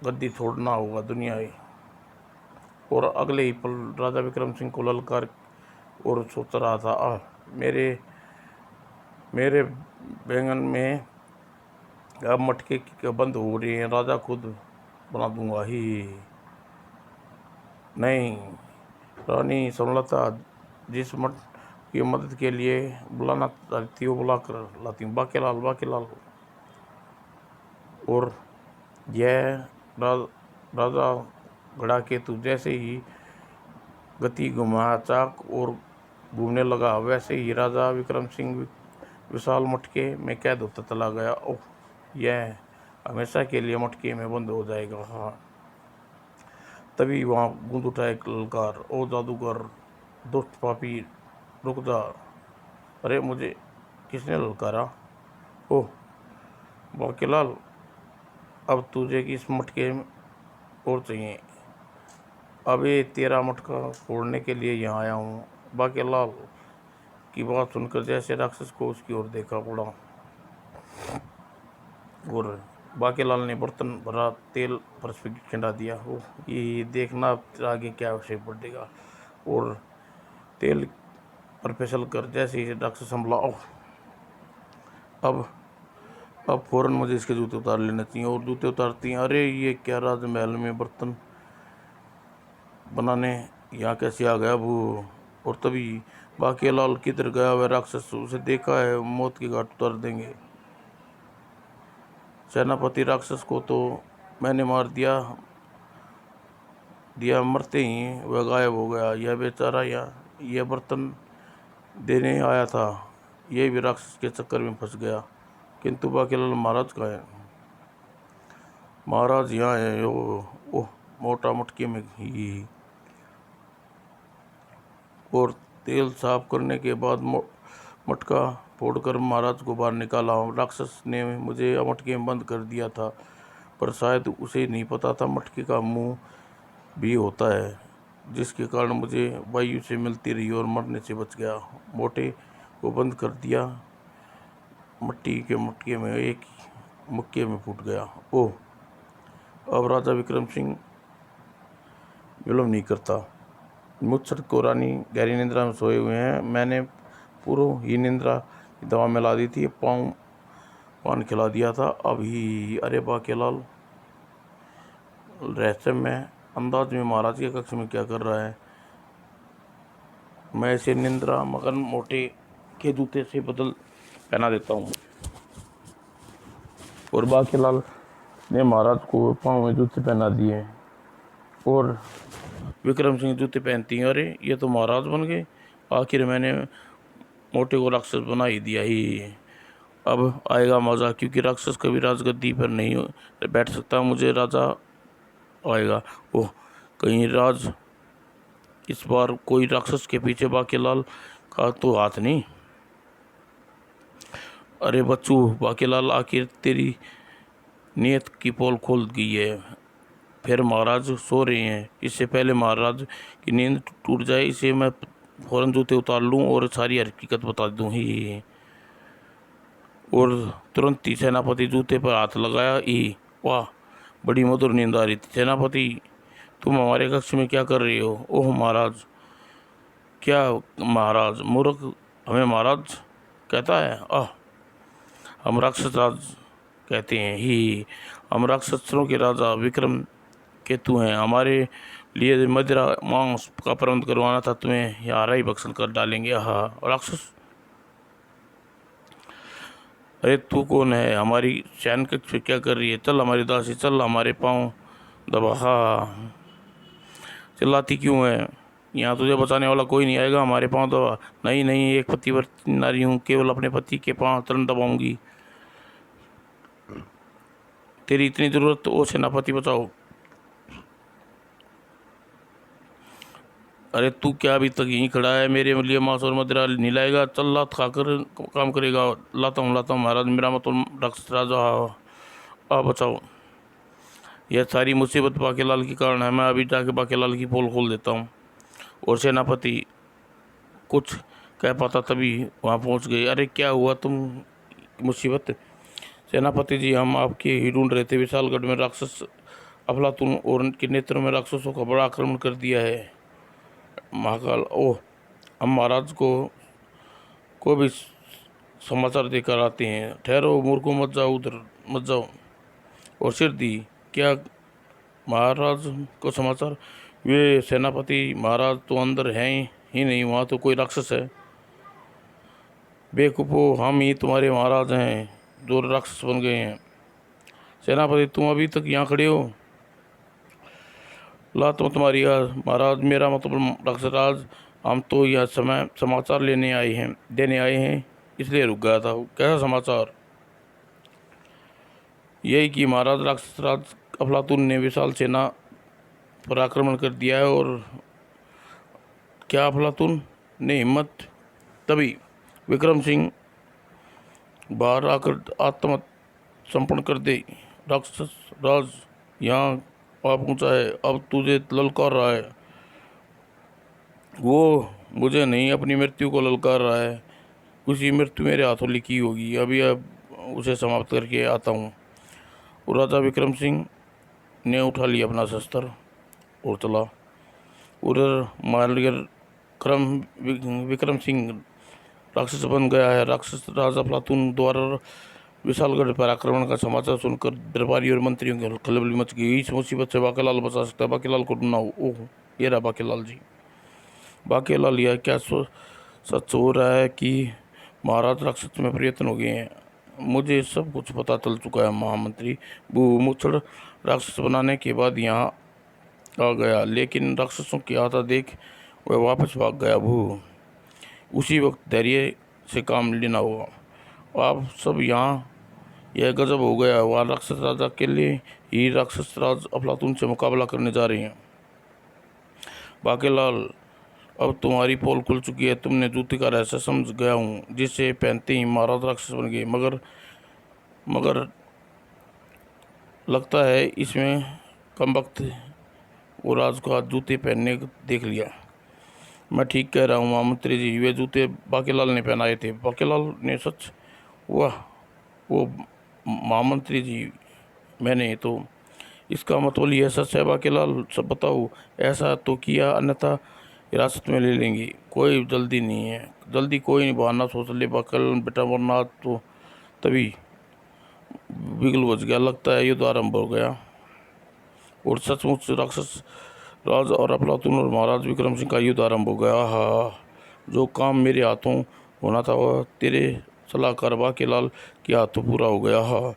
गद्दी छोड़ना होगा दुनिया ही। और अगले ही पल राजा विक्रम सिंह को ललकार और सोच रहा था, मेरे मेरे बैंगन में अब मटके की बंद हो रही है, राजा खुद बना दूंगा ही। नहीं, रानी समलता जिस मठ की मदद के लिए बुलाना चाहती हो बुला कर लाती हूँ, बाकेलाल बाकेलाल। और यह राजा घड़ा केतु जैसे ही गति घुमा चाक और घूमने लगा, वैसे ही राजा विक्रम सिंह विशाल मटके में कैद होता चला गया। ओह, यह हमेशा के लिए मटके में बंद हो जाएगा। हाँ, तभी वहाँ गूंज उठा एक ललकार, ओ जादूगर, दुष्ट पापी, रुक जा। अरे, मुझे किसने ललकारा? ओह बाकेलाल, अब तुझे किस मटके और चाहिए? अब ये तेरा मटका फोड़ने के लिए यहाँ आया हूँ। बाकेलाल की बात सुनकर जैसे राक्षस को उसकी ओर देखा पड़ा, और बाकेलाल ने बर्तन भरा तेल फर्श पे खिंडा दिया। ओह, ये देखना आगे क्या विषय पड़ेगा। और तेल पर फिसल कर जैसे ही राक्षस संभला, ओह, अब फौरन मुझे इसके जूते उतार लेने चाहिए। और जूते उतारती हैं, अरे ये क्या राजमहल में बर्तन बनाने यहाँ कैसे आ गया वो? और तभी बाकेलाल किधर गया वह राक्षस? उसे देखा है मौत की घाट उतार देंगे। सेनापति राक्षस को तो मैंने मार दिया मरते ही वह गायब हो गया। यह बेचारा यह बर्तन देने आया था, यह भी राक्षस के चक्कर में फंस गया। किंतु बाकेलाल महाराज कहाँ है? महाराज यहाँ है। ओह, मोटा मटके में ही। और तेल साफ करने के बाद मटका फोड़कर महाराज को बाहर निकाला। राक्षस ने मुझे मटके में बंद कर दिया था, पर शायद उसे नहीं पता था मटके का मुंह भी होता है, जिसके कारण मुझे वायु से मिलती रही और मरने से बच गया। मोटे को बंद कर दिया मट्टी के मटके में, एक मुक्के में फूट गया। ओह, अब राजा विक्रम सिंह विलंब नहीं करता। मुझसर को रानी गहरी निंद्रा में सोए हुए हैं। मैंने पूर्व ही निंद्रा की दवा मिला दी थी, पान खिला दिया था अभी। अरे बाकेलाल रहस्यमय अंदाज में महाराज के कक्ष में क्या कर रहा है? मैं इसे निंद्रा मगन मोटे के जूते से बदल पहना देता हूँ। और बाकेलाल ने महाराज को पाँव में जूते पहना दिए और विक्रम सिंह जूते पहनती हैं। अरे, ये तो महाराज बन गए। आखिर मैंने मोटे को राक्षस बना ही दिया ही। अब आएगा मज़ा, क्योंकि राक्षस कभी राजगद्दी पर नहीं बैठ सकता। मुझे राजा आएगा। ओह, कहीं राज इस बार कोई राक्षस के पीछे बाकेलाल का तो हाथ नहीं? अरे बच्चू बाकेलाल, आखिर तेरी नियत की पोल खोल गई है। फिर महाराज सो रहे हैं, इससे पहले महाराज की नींद टूट जाए इसे मैं फौरन जूते उतार लूं और सारी हकीकत बता दूं ही। और तुरंत ही सेनापति जूते पर हाथ लगाया ही। वाह, बड़ी मधुर नींद आ रही थी। सेनापति, तुम हमारे कक्ष में क्या कर रहे हो? ओह महाराज। क्या महाराज? मूर्ख, हमें महाराज कहता है? हम राक्षस राज कहते हैं ही। हम राक्षसों के राजा विक्रम केतु हैं। हमारे लिए मदिरा मांस का प्रबंध करवाना था, तुम्हें यहाँ हरा ही भक्षण कर डालेंगे। हाँ राक्षस, अरे तू कौन है? हमारी शयन कक्ष क्या कर रही है? चल हमारी दासी, चल हमारे पाँव दबा। हाँ, चिल्लाती क्यों है? यहाँ तुझे बचाने वाला कोई नहीं आएगा, हमारे पाँव दबा। नहीं नहीं, एक पतिव्रत नारी हूँ, केवल अपने पति के पाँव तुरंत दबाऊंगी। तेरी इतनी जरूरत? ओ सेनापति बचाओ। अरे तू क्या अभी तक यहीं खड़ा है? मेरे लिए मांस और मदिरा नहीं लाएगा? चल लात खाकर काम करेगा। लाता हूँ महाराज, मेरा मतलब राक्षस राजा आ बचाओ। यह सारी मुसीबत बाकेलाल के कारण है। मैं अभी जाके बाकेलाल की पोल खोल देता हूँ। और सेनापति कुछ कह पाता तभी वहाँ पहुँच गई। अरे क्या हुआ तुम मुसीबत? सेनापति जी, हम आपके ही ढूंढ रहे थे। विशालगढ़ में राक्षस अफलातून और उनके नेत्रों में राक्षसों का बड़ा आक्रमण कर दिया है। महाकाल, ओह, हम महाराज को भी समाचार देकर आते हैं। ठहरो मूर्खों, मत जाओ उधर, मत जाओ। और सिर दी, क्या महाराज को समाचार? वे सेनापति महाराज तो अंदर हैं ही नहीं, वहाँ तो कोई राक्षस है। बेवकूफो, हम ही तुम्हारे महाराज हैं जो राक्षस बन गए हैं। सेनापति, तुम अभी तक यहाँ खड़े हो? लात मत मारिया महाराज, मेरा मतलब राक्षसराज, हम तो यह समय समाचार देने आए हैं, इसलिए रुक गया था। कैसा समाचार? यही कि महाराज राक्षसराज अफलातून ने विशाल सेना पर आक्रमण कर दिया है। और क्या अफलातून ने हिम्मत? तभी विक्रम सिंह बाहर आकर आत्मसमर्पण कर दे। राक्षस राज यहाँ आ पहुँचा है, अब तुझे ललकार रहा है। वो मुझे नहीं, अपनी मृत्यु को ललकार रहा है। उसी मृत्यु मेरे हाथों लिखी होगी। अभी अब उसे समाप्त करके आता हूँ। और राजा विक्रम सिंह ने उठा लिया अपना शस्त्र और चला। उधर मालवीय क्रम विक्रम सिंह राक्षस बन गया है। राक्षस राजा अफलातून द्वारा विशालगढ़ पर आक्रमण का समाचार सुनकर दरबारी और मंत्रियों की खलबली मच गई। इस मुसीबत से बाकेलाल बचा सकता है। बाकेलाल को ढूंढना हो। ओह, ये रहा बाकेलाल जी। बाकेलाल, यह क्या सच हो रहा है कि महाराज राक्षस में परिवर्तन हो गए हैं? मुझे सब कुछ पता चल चुका है महामंत्री। वो मुछड़ राक्षस बनाने के बाद यहाँ आ गया, लेकिन राक्षसों की आता देख वह वापस भाग गया। वो उसी वक्त धैर्य से काम लेना होगा। आप सब यहाँ, यह गजब हो गया। वह राक्षस राजा के लिए ही राक्षस राज अफलातून से मुकाबला करने जा रहे हैं। बाकेलाल, अब तुम्हारी पोल खुल चुकी है। तुमने जूती का रहस्य समझ गया हूँ, जिसे पहनते ही महाराज राक्षस बन गए। मगर लगता है इसमें कमबख्त वो राज को आज जूते पहनने देख लिया। मैं ठीक कह रहा हूँ महामंत्री जी, वे जूते बाकेलाल ने पहनाए थे। बाकेलाल ने? सच? वाह, वो महामंत्री जी, मैंने तो इसका मतलब यह सच है बाकेलाल? सब बताओ। ऐसा तो किया, अन्यथा हिरासत में ले लेंगे। कोई जल्दी नहीं है, जल्दी कोई नहीं, बहाना सोच ले बाकेलाल बेटा, वरना तो तभी बिगल बच गया। लगता है युद्ध आरंभ हो गया। और सचमुच राक्षस राज और अफलातून और महाराज विक्रम सिंह का युद्ध आरंभ हो गया। हाँ, जो काम मेरे हाथों होना था वह तेरे सलाहकार बाकेलाल के हाथों पूरा हो गया। हाँ,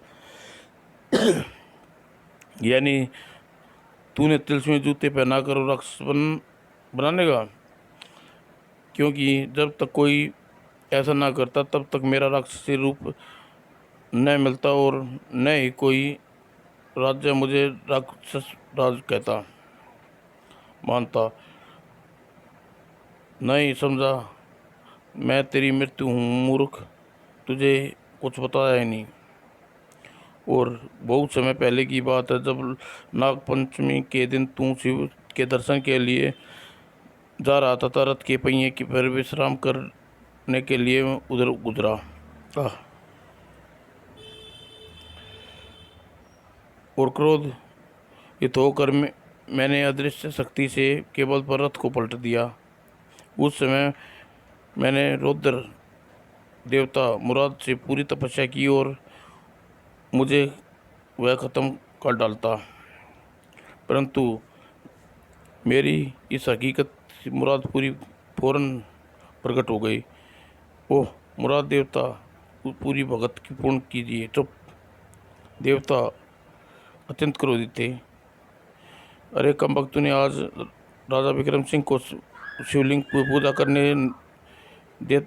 यानी तूने तिलस्मी जूते पहना कर राक्षस बनाने का? क्योंकि जब तक कोई ऐसा ना करता तब तक मेरा राक्षसी रूप न मिलता और न ही कोई राज्य मुझे राक्षस राज कहता मानता। नहीं समझा? मैं तेरी मृत्यु हूँ मूर्ख, तुझे कुछ बताया ही नहीं। और बहुत समय पहले की बात है, जब नागपंचमी के दिन तू शिव के दर्शन के लिए जा रहा था, रथ के पहिए की पर विश्राम करने के लिए उधर गुजरा। और क्रोध युक्त होकर मैंने अदृश्य शक्ति से केवल पर रथ को पलट दिया। उस समय मैंने रौद्र देवता मुराद से पूरी तपस्या की और मुझे वह ख़त्म कर डालता, परंतु मेरी इस हकीकत से मुराद पूरी फौरन प्रकट हो गई। ओह मुराद देवता, पूरी भगत की पूर्ण कीजिए। चुप। देवता अत्यंत क्रोधित थे। अरे कम भक्तों ने आज राजा विक्रम सिंह को शिवलिंग की पूजा करने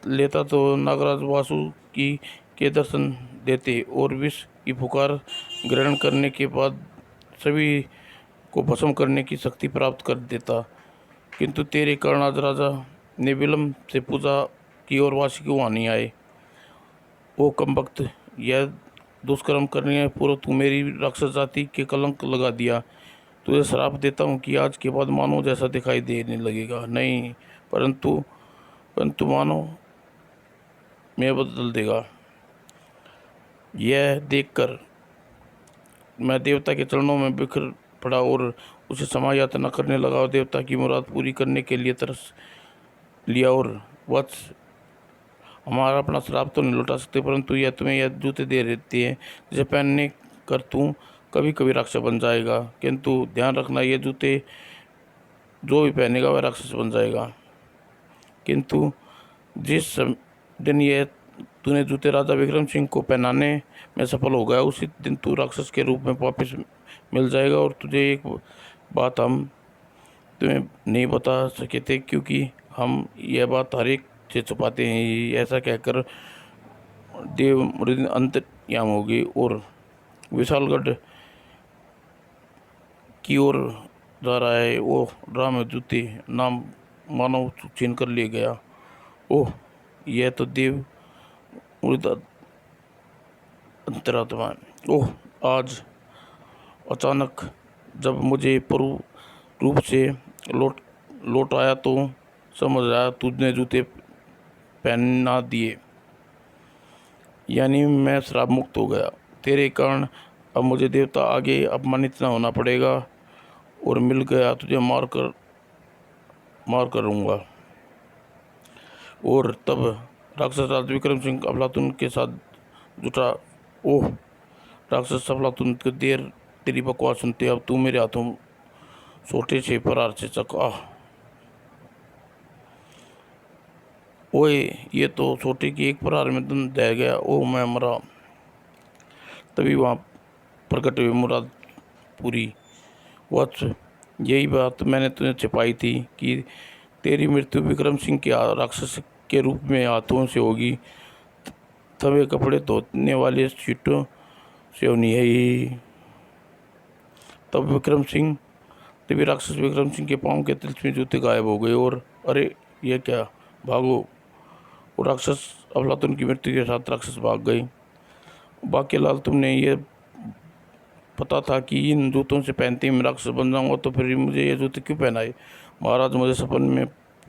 लेता तो नागराज वासु के दर्शन देते और विष की पुकार ग्रहण करने के बाद सभी को भस्म करने की शक्ति प्राप्त कर देता। किंतु तेरे कारण आज राजा ने विलम्ब से पूछा कि और वासी क्यों वहाँ नहीं आए। ओ कमबख्त, यह दुष्कर्म करने पूर्व तू मेरी राक्षस जाति के कलंक लगा दिया। तुझे श्राप देता हूँ कि आज के बाद मानव जैसा दिखाई देने लगेगा। नहीं, परंतु परंतु मानव में बदल देगा। यह देखकर मैं देवता के चरणों में बिखर पड़ा और उसे क्षमा याचना करने लगा और देवता की मुराद पूरी करने के लिए तरस लिया। और वत्स, हमारा अपना श्राप तो नहीं लौटा सकते, परंतु यह तुम्हें यह जूते दे देती है जिसे पहनने कर तू कभी कभी राक्षस बन जाएगा। किंतु ध्यान रखना, ये जूते जो भी पहनेगा वह राक्षस बन जाएगा। किंतु जिस दिन ये तूने जूते राजा विक्रम सिंह को पहनाने में सफल हो गया, उसी दिन तू राक्षस के रूप में वापस मिल जाएगा। और तुझे एक बात हम तुम्हें नहीं बता सके थे, क्योंकि हम यह बात हर एक से छुपाते हैं। ऐसा कहकर देव अंतर्याम हो गई और विशालगढ़ की ओर जा रहा है। वो राम में जूते नाम मानव छीन कर ले गया। ओह, यह तो देव अंतरात्मा है। ओह, आज अचानक जब मुझे पूर्ण रूप से लौट आया तो समझ आया तुझने जूते पहना दिए, यानी मैं श्राप मुक्त हो गया। तेरे कारण अब मुझे देवता आगे अपमानित न होना पड़ेगा और मिल गया तुझे मार कर रहूँगा। और तब राक्षस राज विक्रम सिंह अफलातून के साथ जुटा। ओह राक्षस अफलातून को देर तेरी बकवास सुनते, अब तू मेरे हाथों छोटे से प्रहार से चका। ओए, ये तो छोटे की एक प्रहार में दम दे गया। ओह, मैं मरा। तभी वहाँ प्रकट हुई मुराद पूरी। वत्स, यही बात मैंने तुझे छिपाई थी कि तेरी मृत्यु विक्रम सिंह के राक्षस के रूप में हाथों से होगी। तवे कपड़े धोने वाले सीटों से होनी है ही। तभी राक्षस विक्रम सिंह के पाँव के तिलस्मी जूते गायब हो गए। और अरे, यह क्या, भागो। और राक्षस अफलातून की मृत्यु के साथ राक्षस भाग गई। बाकी लाल, तुमने ये पता था कि इन जूतों से पहनते ही मैं राक्षस बन जाऊंगा, तो फिर मुझे ये जूते क्यों पहनाए? महाराज, मुझे सपन में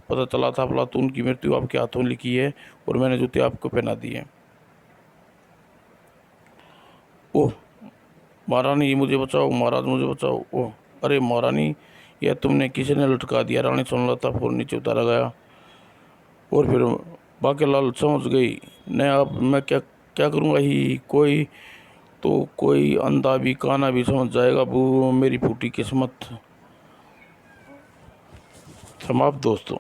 पता चला था अफलातून की मृत्यु आपके हाथों लिखी है और मैंने जूते आपको पहना दिए। ओह महारानी, मुझे बचाओ। महाराज, मुझे बचाओ। ओह, अरे महारानी, यह तुमने किसी ने लटका दिया। रानी सुनलता फौरन नीचे उतारा गया। और फिर बाकेलाल समझ गई, नहीं अब मैं क्या क्या करूँगा ही। कोई अंधा भी काना भी समझ जाएगा। वो मेरी फूटी किस्मत। समाप्त दोस्तों।